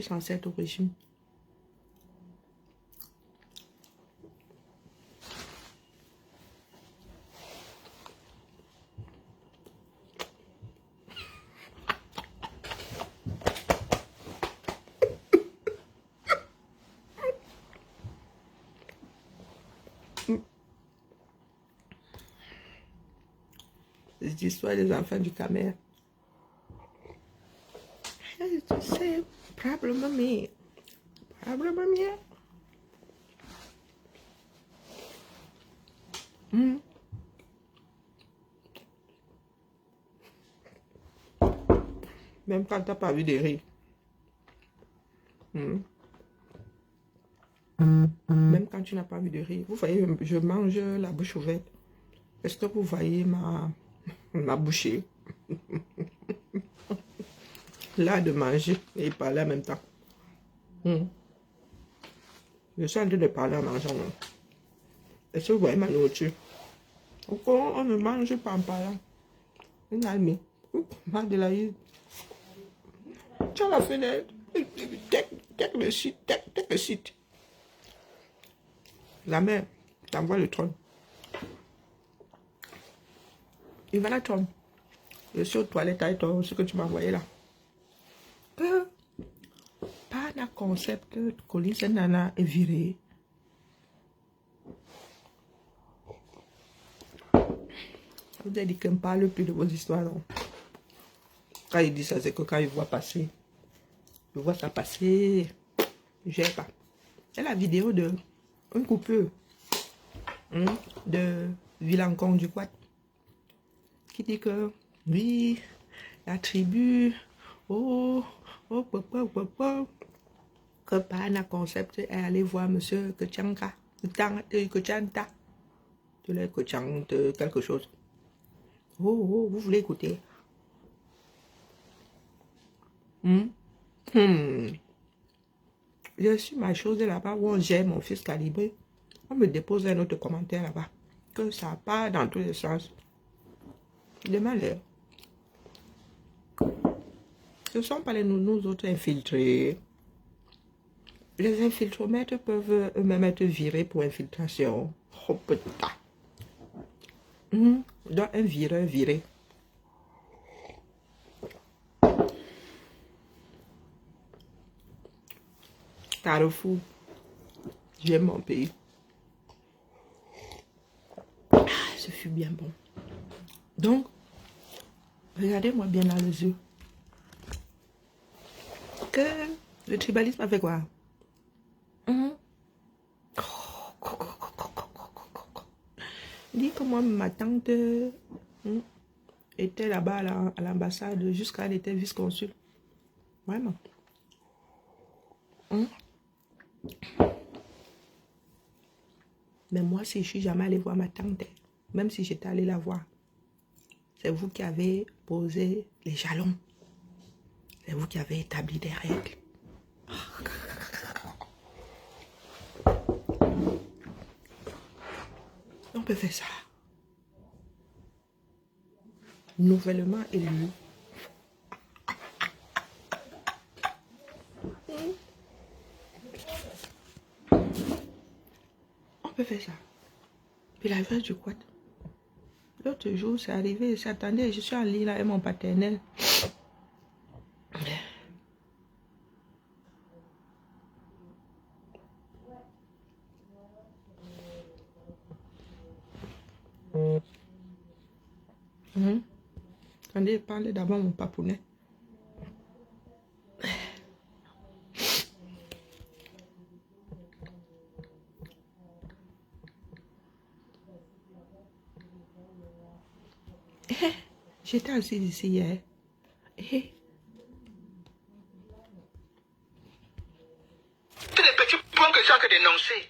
suis censée être au régime. Les histoires des enfants du Camer. C'est probablement mieux. Probablement mieux. Même quand tu n'as pas vu de rire. Même quand tu n'as pas vu de rire. Vous voyez, je mange la bouche ouverte. Est-ce que vous voyez ma bouchée? Là, de manger et parler en même temps. Je suis en train de parler en mangeant. Est-ce que vous voyez ma nourriture? Pourquoi on ne mange pas en parlant? Une amie. De la vie. Tu as la fenêtre. Take le site. Take le site. La mère t'envoie le trône. Il va la trône. Je suis aux toilettes avec toi, ce que tu m'as envoyé là. Que pas un concept que Colin Nana est viré. Vous avez dit qu'on ne parle plus de vos histoires. Non? Quand il dit ça, c'est que quand il voit passer, je vois ça passer, je n'ai pas. C'est la vidéo de une coupure de Villancon du Quad qui dit que oui, la tribu, que Pana Concept est allé voir monsieur Kochanka, Kochanta, de quelque chose. Vous voulez écouter? Je suis ma chose là-bas où on gère mon fils calibré. On me dépose un autre commentaire là-bas. Que ça part dans tous les sens. De malheur. Ce ne sont pas nous autres infiltrés. Les infiltromètres peuvent eux-mêmes être virés pour infiltration. Oh putain. Donc un vireur viré. Carrefour. J'aime mon pays. Ce fut bien bon. Donc, regardez-moi bien dans les yeux. Que le tribalisme a fait quoi? Dit que moi, ma tante était là-bas à l'ambassade jusqu'à elle était vice-consul. Vraiment. Mais moi, si je suis jamais allée voir ma tante, même si j'étais allée la voir, c'est vous qui avez posé les jalons. C'est vous qui avez établi des règles. On peut faire ça. Nouvellement élu. On peut faire ça. Puis la veille du quad. L'autre jour, c'est arrivé, j'attendais, je suis en lit là avec mon paternel. Attendez, parlez d'abord mon papounet. J'étais assise ici hier. Les petits points que j'ai dénoncés,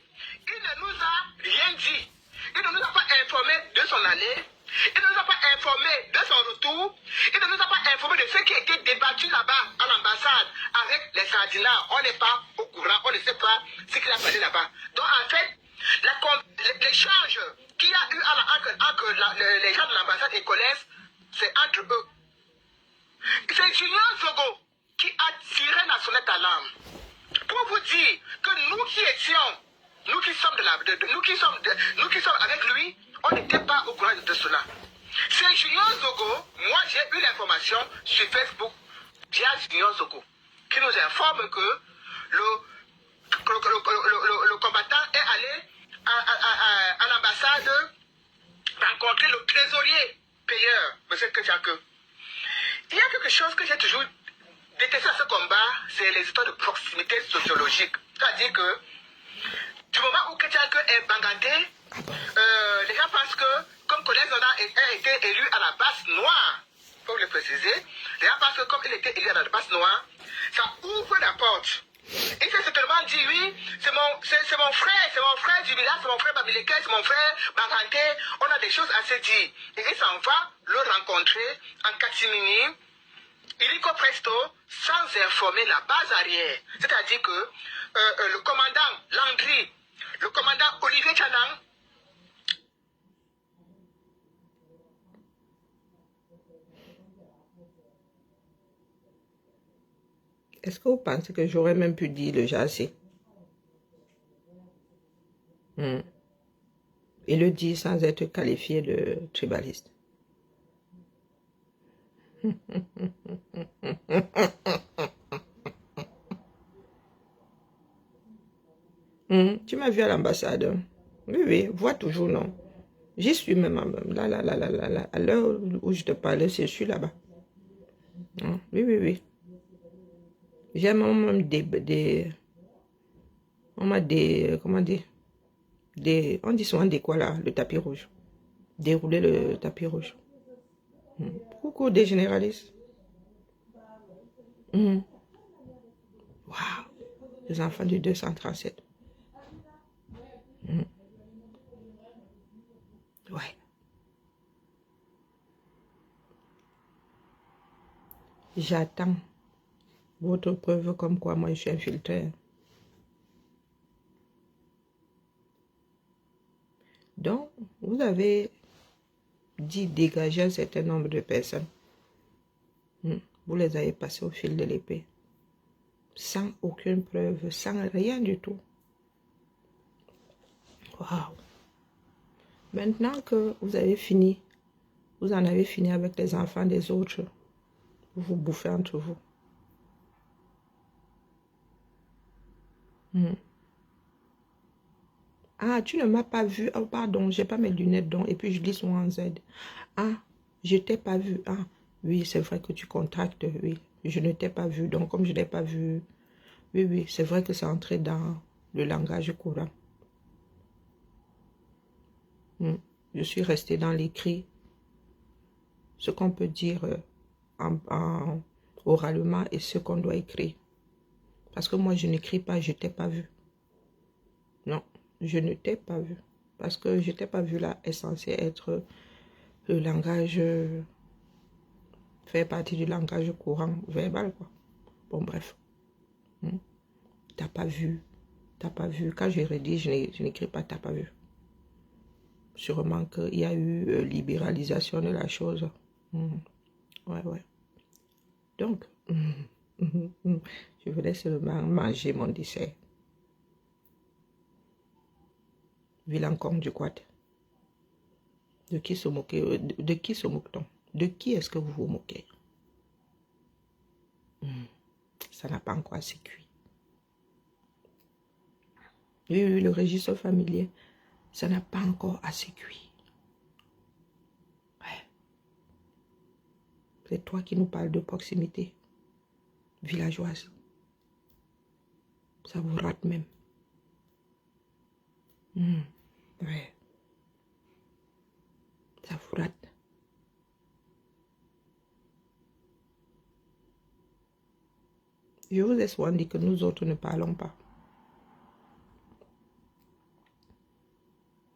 il ne nous a rien dit. Il ne nous a pas informé de son allée. Il ne nous a pas informé de son retour. Il ne nous a pas informé de ce qui a été débattu là-bas à l'ambassade avec les cardinals. On n'est pas au courant, on ne sait pas ce qu'il a parlé là-bas. Donc en fait, l'échange qu'il y a eu entre les gens de l'ambassade et Colès, c'est entre eux. C'est Junior Zogo qui a tiré la sonnette d'alarme. Pour vous dire que nous qui étions, nous qui sommes avec lui, on n'était pas au courant de cela. C'est Junior Zogo, moi j'ai eu l'information sur Facebook via Junior Zogo, qui nous informe que le combattant est allé à l'ambassade rencontrer le trésorier payeur, M. Kechake. Il y a quelque chose que j'ai toujours détesté à ce combat, c'est les histoires de proximité sociologique. C'est-à-dire que du moment où Kechake est bangandé, les gens pensent que, comme Colin Zona a été élu à la base noire, il faut le préciser, les gens pensent que comme il était élu à la base noire, ça ouvre la porte. Il s'est certainement dit, oui, c'est mon frère du village, c'est mon frère Babileke, c'est mon frère Bangandé, on a des choses à se dire. Et il s'en va le rencontrer en catimini, illico presto, sans informer la base arrière. C'est-à-dire que le commandant Landry, le commandant Olivier Chanang, est-ce que vous pensez que j'aurais même pu dire le jassé? Et le dire sans être qualifié de tribaliste. Tu m'as vu à l'ambassade? Oui, vois toujours, non? J'y suis même, là, à l'heure où je te parlais, je suis là-bas. Oui. J'ai même comment dire, on dit souvent des quoi là, le tapis rouge. Dérouler le tapis rouge. Coucou des généralistes. Waouh, les enfants du 237. Ouais. J'attends votre preuve comme quoi moi je suis infiltré. Donc, vous avez dit dégager un certain nombre de personnes. Vous les avez passées au fil de l'épée. Sans aucune preuve, sans rien du tout. Waouh. Maintenant que vous avez fini, vous en avez fini avec les enfants des autres, vous vous bouffez entre vous. Ah, tu ne m'as pas vu. Oh, pardon, j'ai pas mes lunettes donc. Et puis je lis souvent en Z. Ah, je t'ai pas vu. Ah, oui, c'est vrai que tu contractes. Oui, je ne t'ai pas vu. Donc, comme je ne l'ai pas vu, oui, c'est vrai que c'est entré dans le langage courant. Je suis restée dans l'écrit. Ce qu'on peut dire oralement et ce qu'on doit écrire. Parce que moi, je n'écris pas, je t'ai pas vu. Non, je ne t'ai pas vu. Parce que je t'ai pas vu là est censé être le langage, fait partie du langage courant verbal, quoi. Bon, bref. T'as pas vu. T'as pas vu. Quand je rédige, je n'écris pas t'as pas vu. Sûrement qu'il y a eu libéralisation de la chose. Ouais. Donc, je voulais seulement manger mon dessert. Vilain con du quad. De qui se moquer? De qui se moque-t-on? De qui est-ce que vous vous moquez? Ça n'a pas encore assez cuit. Oui, le registre familier, ça n'a pas encore assez cuit. Ouais. C'est toi qui nous parles de proximité villageoise. Ça vous rate même. Ouais. Ça vous rate. Je vous ai souvent dit que nous autres ne parlons pas.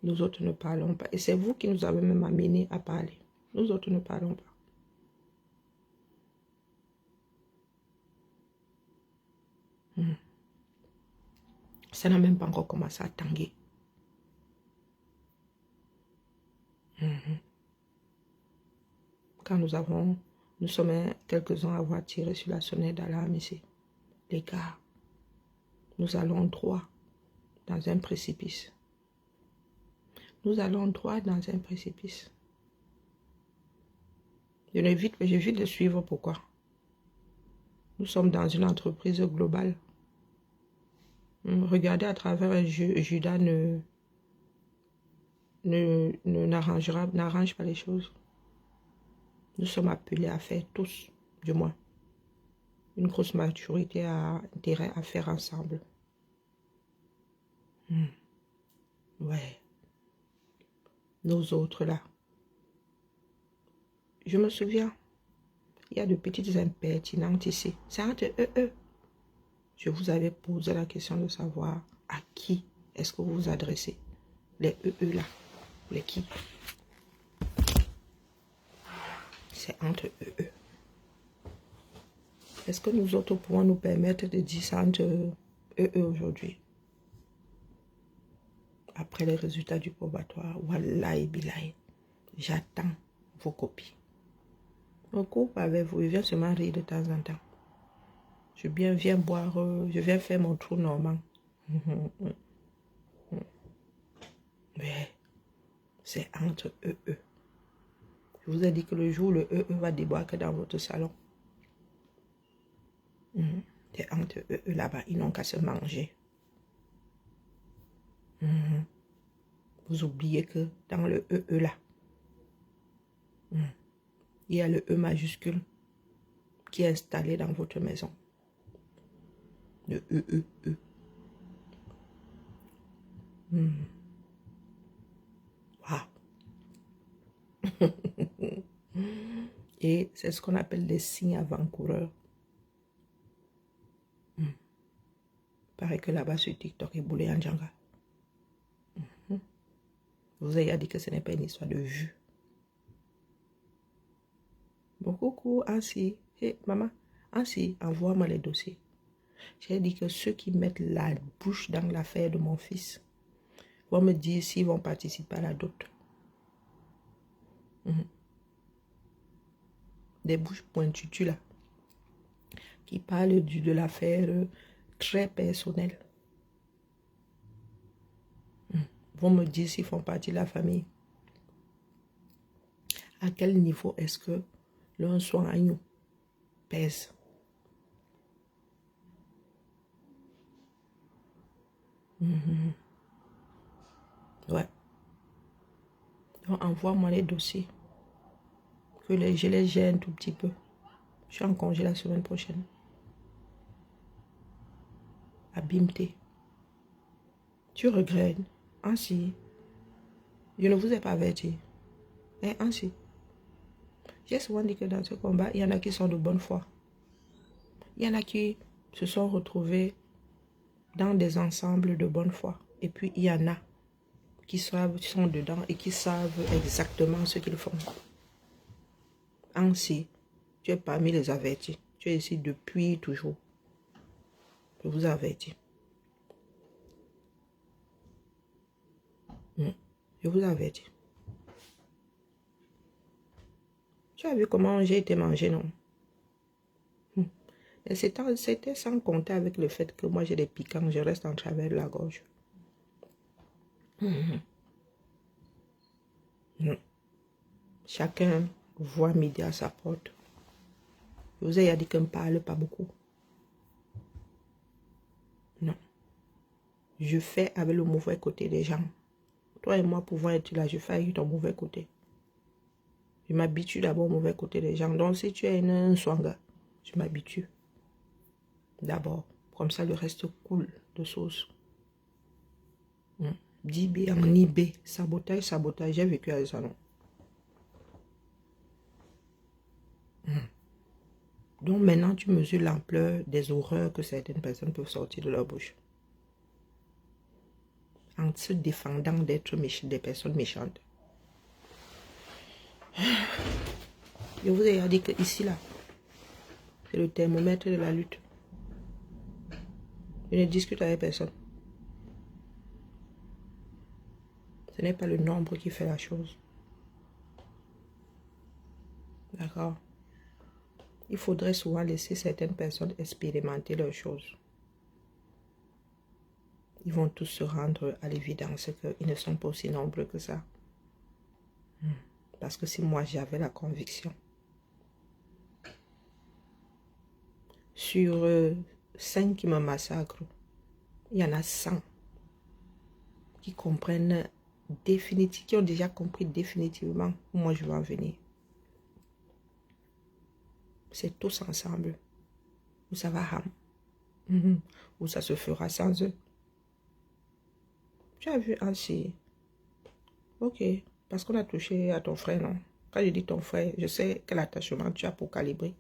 Nous autres ne parlons pas. Et c'est vous qui nous avez même amenés à parler. Nous autres ne parlons pas. Ça n'a même pas encore commencé à tanguer. Quand nous avons Nous sommes quelques-uns à avoir tiré sur la sonnette d'alarme ici. Les gars, nous allons droit dans un précipice. Nous allons droit dans un précipice. Je l'évite, mais j'évite de suivre. Pourquoi? Nous sommes dans une entreprise globale. Regardez à travers un jeu, Judas n'arrange pas les choses. Nous sommes appelés à faire tous, du moins, une grosse majorité a intérêt à faire ensemble. Ouais. Nous autres là. Je me souviens, il y a de petites impertinentes ici. C'est entre eux. Je vous avais posé la question de savoir à qui est-ce que vous vous adressez. Les là. Les qui? C'est entre eux. Est-ce que nous autres pouvons nous permettre de dire ça entre eux aujourd'hui? Après les résultats du probatoire, wallahi billahi, j'attends vos copies. On coupe avec vous, je viens se marier de temps en temps. Je viens boire, je viens faire mon trou normand. Mais c'est entre eux. Je vous ai dit que le jour où le va débarquer dans votre salon, c'est entre eux là-bas, ils n'ont qu'à se manger. Vous oubliez que dans le là, il y a le E majuscule qui est installé dans votre maison. Le E. Wow. Et c'est ce qu'on appelle des signes avant-coureurs. Paraît que là-bas sur TikTok est boulé en Djanga. Vous avez dit que ce n'est pas une histoire de vue. Bon, coucou, ainsi. Hey, maman, ainsi, envoie-moi les dossiers. J'ai dit que ceux qui mettent la bouche dans l'affaire de mon fils vont me dire s'ils vont participer à la dot. Des bouches pointues là, qui parlent de l'affaire très personnelle. Vont me dire s'ils font partie de la famille. À quel niveau est-ce que l'un soin à nous pèse? Ouais. Donc envoie-moi les dossiers. Que je les gère un tout petit peu. Je suis en congé la semaine prochaine. Abimté. Tu regrettes? Ainsi. Je ne vous ai pas averti. Ainsi. J'ai souvent dit que dans ce combat, il y en a qui sont de bonne foi. Il y en a qui se sont retrouvés dans des ensembles de bonne foi. Et puis, il y en a qui sont dedans et qui savent exactement ce qu'ils font. Ainsi, tu es parmi les avertis. Tu es ici depuis toujours. Je vous avertis. Je vous avertis. Tu as vu comment j'ai été mangé, non? Et c'était sans compter avec le fait que moi j'ai des piquants, je reste en travers de la gorge. Chacun voit midi à sa porte. Je vous ai dit qu'on ne parle pas beaucoup. Non. Je fais avec le mauvais côté des gens. Toi et moi pouvons être là, je fais avec ton mauvais côté. Je m'habitue d'abord au mauvais côté des gens. Donc si tu es un swanga, je m'habitue. D'abord. Comme ça, le reste coule de sauce. Dibé en Ibé. Sabotage. J'ai vécu à ça, non? Donc maintenant, tu mesures l'ampleur des horreurs que certaines personnes peuvent sortir de leur bouche. En se défendant d'être des personnes méchantes. Je vous ai dit que ici, là, c'est le thermomètre de la lutte. Je ne discute avec personne. Ce n'est pas le nombre qui fait la chose. D'accord? il faudrait souvent laisser certaines personnes expérimenter leurs choses. Ils vont tous se rendre à l'évidence qu'ils ne sont pas aussi nombreux que ça. Parce que si moi j'avais la conviction, sur 5 qui me massacrent, il y en a 100 qui comprennent définitivement, qui ont déjà compris définitivement où moi je veux en venir. C'est tous ensemble. Où ça va ham. Où ça se fera sans eux. Tu as vu ainsi. Ok. Parce qu'on a touché à ton frère, non? Quand je dis ton frère, je sais quel attachement tu as pour calibrer.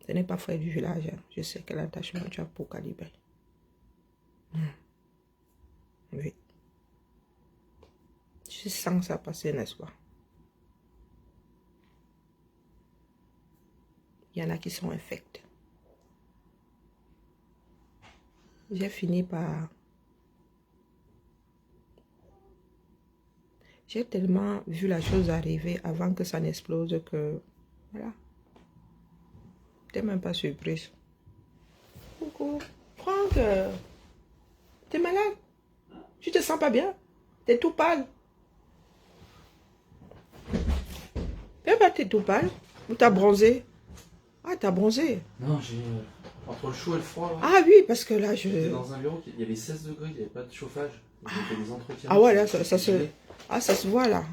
Ce n'est pas frère du village. Hein. Je sais quel attachement tu as pour calibrer. Oui. Je sens ça passer, n'est-ce pas? Il y en a qui sont infectés. J'ai fini par... J'ai tellement vu la chose arriver avant que ça n'explose que... Voilà. T'es même pas surprise. Coucou. Franck, t'es malade? Tu te sens pas bien? T'es tout pâle? T'es tout pâle? Ou t'as bronzé? Ah, t'as bronzé? Non, j'ai... entre le chaud et le froid, ouais. Ah oui, parce que là, J'étais dans un bureau, il y avait 16 degrés, il n'y avait pas de chauffage. J'ai fait des entretiens. Ah ouais, là, ça se... Ah, ça se voit, là.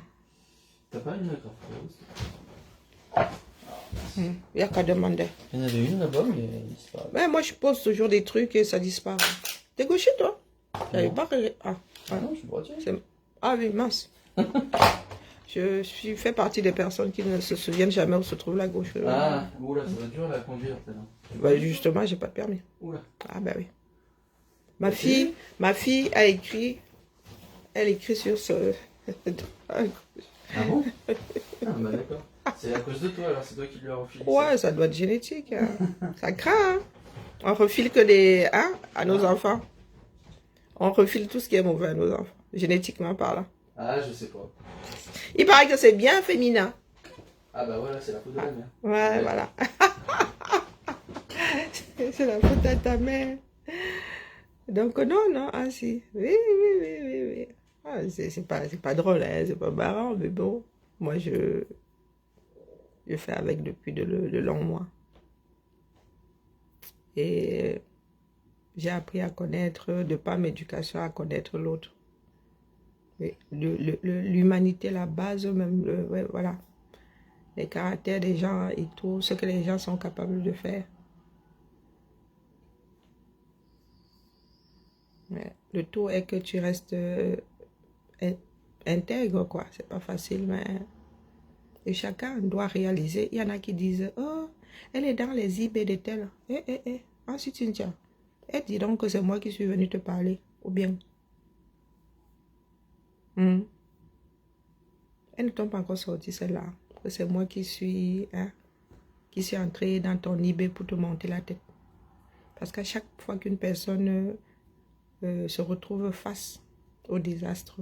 T'as pas une carte? Il n'y a qu'à demander. Il y en avait une là-bas, mais elle disparaît. Mais moi, je pose toujours des trucs et ça disparaît. T'es gaucher, toi? J'avais pas... Ah, Ah non, je suis droitier. Ah oui, mince. Je fais partie des personnes qui ne se souviennent jamais où se trouve la gauche. Ah, oula, ça va être dur à conduire, tellement. Bah, justement, j'ai pas de permis. Oula. Ah bah oui. Ma fille a écrit... Elle écrit sur ce... Ah bon? Ah bah d'accord. C'est à cause de toi, alors c'est toi qui lui as refilé Ouais, ça doit être génétique. Hein. Ça craint. Hein. On refile que des... Hein, à nos enfants. On refile tout ce qui est mauvais à nos enfants. Génétiquement parlant. Ah, je sais pas. Il paraît que c'est bien féminin. Ah bah voilà, c'est la faute de la mère. Ouais, voilà. C'est la faute à ta mère. Donc non, ah si. Oui. Ah, c'est pas drôle, hein, c'est pas marrant, mais bon. Moi, je fais avec depuis de longs mois. Et j'ai appris à connaître, de par mon éducation, à connaître l'autre. L'humanité, la base même, ouais, voilà. Les caractères des gens et tout, ce que les gens sont capables de faire. Ouais. Le tout est que tu restes intègre, quoi. C'est pas facile, mais... Et chacun doit réaliser. Il y en a qui disent, oh, elle est dans les IB de tel. Ensuite, Cynthia, elle dit donc que c'est moi qui suis venue te parler. Ou bien... Elle ne tombe pas encore sortie, celle-là. Que c'est moi qui suis entrée dans ton IB pour te monter la tête. Parce qu'à chaque fois qu'une personne se retrouve face au désastre,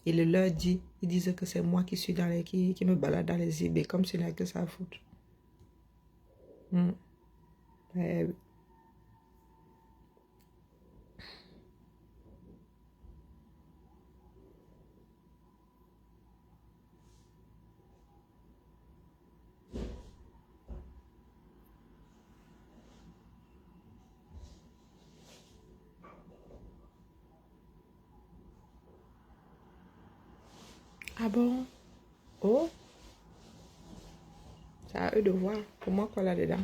il leur dit, ils disent que c'est moi qui suis dans les qui me balade dans les IB, comme s'il n'a que ça à foutre. Ah bon? Oh? C'est à eux de voir. Pour moi, quoi là-dedans?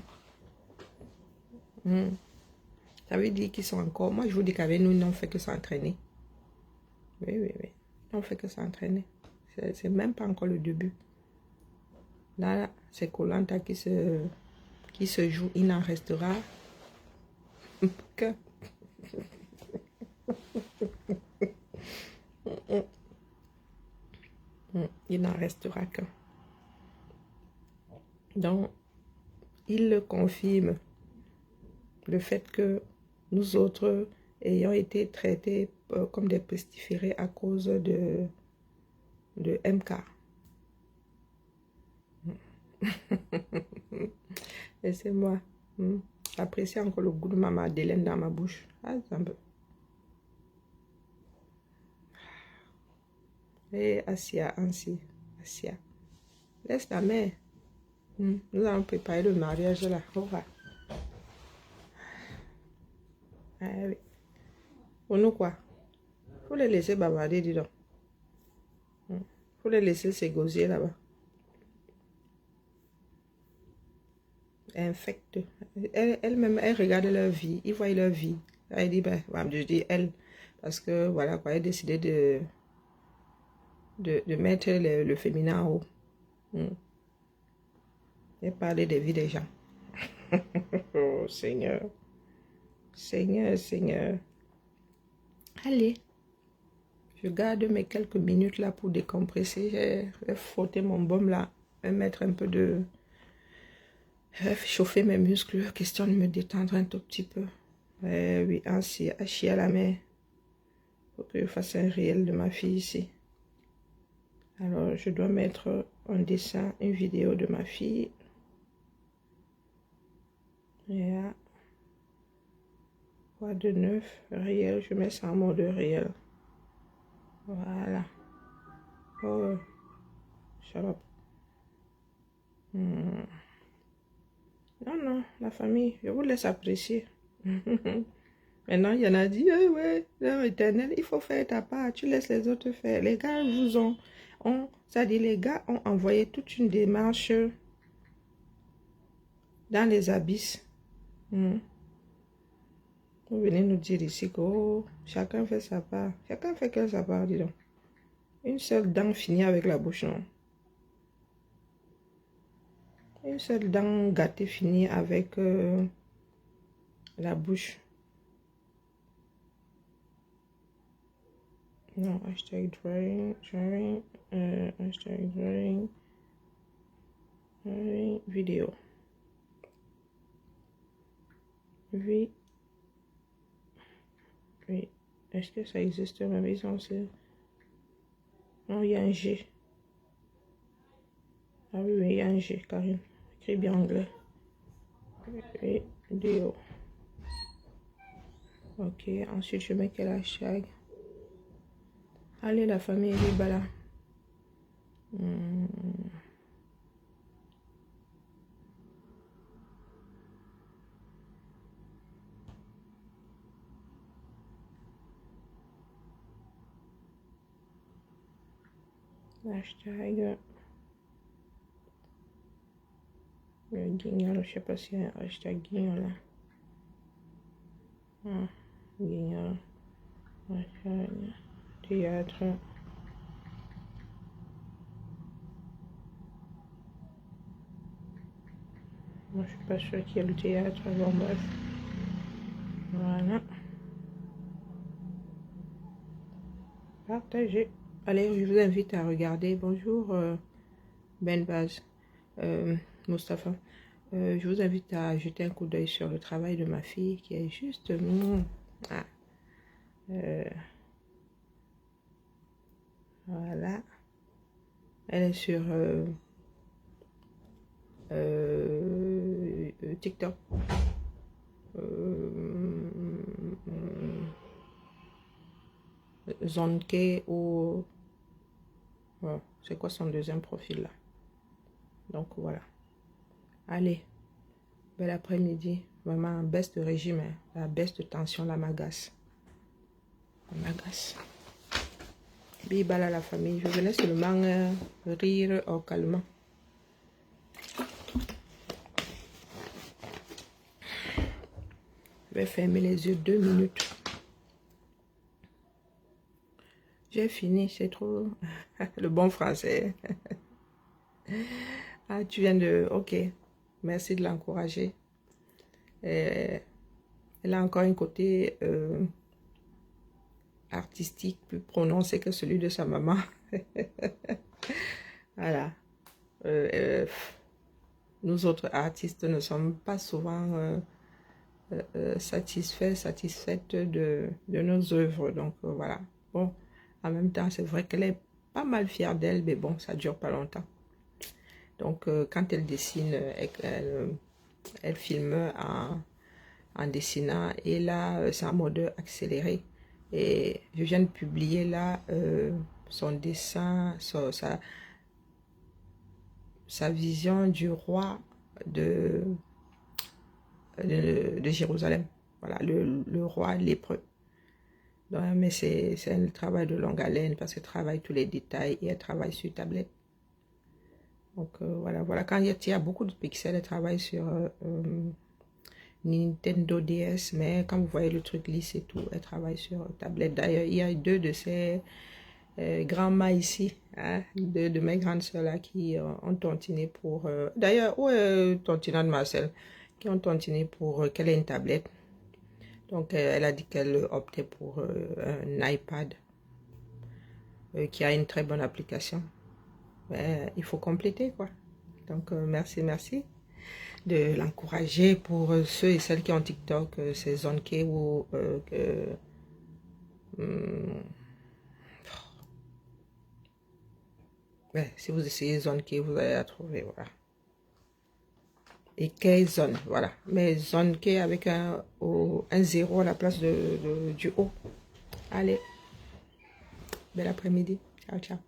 Ça veut dire qu'ils sont encore... Moi, je vous dis qu'avec nous, ils n'ont fait que s'entraîner. Oui. Ils n'ont fait que s'entraîner. C'est même pas encore le début. Là, c'est Koh-Lanta qui se joue. Il n'en restera que... Il n'en restera qu'un. Donc, il le confirme. Le fait que nous autres ayons été traités comme des pestiférés à cause de MK. Laissez-moi apprécier encore le goût de ma madeleine dans ma bouche. Ah, un peu. Et Asia, ainsi. Asia. Laisse la mère. Nous allons préparer le mariage là. Au revoir. Ah oui. Pour nous quoi? Faut les laisser bavarder, dis donc. Faut les laisser s'égosier là-bas. Infecte. Elle-même, elle regarde leur vie. Ils voient leur vie. Elle dit, ben, je dis elle. Parce que voilà quoi, elle a décidé de mettre le féminin en haut. Et parler des vies des gens. Oh Seigneur. Seigneur, Seigneur. Allez. Je garde mes quelques minutes là pour décompresser. Je vais frotter mon baume là. Je vais mettre un peu de... Je vais chauffer mes muscles. Question de me détendre un tout petit peu. Oui, ainsi, à chier à la main. Faut que je fasse un réel de ma fille ici. Alors, je dois mettre un dessin, une vidéo de ma fille. Et là, quoi de neuf, réel, je mets ça en mode réel. Voilà. Oh, shut up. Non, non, la famille, je vous laisse apprécier. Maintenant, il y en a dit, ouais, l'heure éternelle, il faut faire ta part, tu laisses les autres faire. Les gars vous c'est-à-dire les gars ont envoyé toute une démarche dans les abysses. Vous venez nous dire ici que oh, chacun fait sa part. Chacun fait que sa part, dis donc. Une seule dent finit avec la bouche, non? Une seule dent gâtée finit avec la bouche. Non, hashtag drawing, hashtag drawing, vidéo. Oui. Oui. Est-ce que ça existe même? Ils ont non, il y a un G. Ah oui, il y a un G, Karine. Écrit bien anglais. Et vidéo. Ok, ensuite je mets quel hashtag? Allez, la famille est libre là. Hashtag le guignol, je sais pas s'il y a un hashtag guignol là. Guignol. Hashtag théâtre. Moi je suis pas sûre qu'il y a le théâtre, bon bref. Voilà. Partagez. Allez, je vous invite à regarder. Bonjour Ben Baz, Mustapha. Je vous invite à jeter un coup d'œil sur le travail de ma fille qui est juste... voilà. Elle est sur TikTok. Zonke ou... c'est quoi son deuxième profil là? Donc voilà. Allez. Bel après-midi. Vraiment, baisse de régime. Hein. La baisse de tension, la m'agace. La m'agace. Bibala la famille. Je venais seulement rire au calme. Je vais fermer les yeux 2 minutes. J'ai fini, c'est trop... le bon français. Ah, tu viens de... Ok. Merci de l'encourager. Elle a encore un côté artistique plus prononcé que celui de sa maman. Voilà. Nous autres artistes ne sommes pas souvent satisfaites de nos œuvres. Donc voilà. Bon, en même temps, c'est vrai qu'elle est pas mal fière d'elle, mais bon, ça dure pas longtemps. Donc, quand elle dessine, elle filme en dessinant. Et là, c'est en mode accéléré. Et je viens de publier là son dessin, sa vision du roi de Jérusalem. Voilà, le roi lépreux. Donc, mais c'est un travail de longue haleine parce qu'elle travaille tous les détails et elle travaille sur tablette. Donc voilà, quand il y a beaucoup de pixels, elle travaille sur Nintendo DS, mais quand vous voyez le truc lisse et tout, elle travaille sur tablette. D'ailleurs, il y a 2 de ses grands-mères ici, hein, 2 de mes grandes soeurs là qui ont tontiné pour... D'ailleurs, où est Tontina de Marcel? Qui ont tontiné pour qu'elle ait une tablette. Donc, elle a dit qu'elle optait pour un iPad qui a une très bonne application. Mais il faut compléter, quoi. Donc, merci de l'encourager pour ceux et celles qui ont TikTok, c'est Zonke ou... ouais, si vous essayez Zonke, vous allez la trouver, voilà. Et K-Zone, voilà. Mais Zonke avec un 0 à la place du O. Allez, bel après-midi. Ciao, ciao.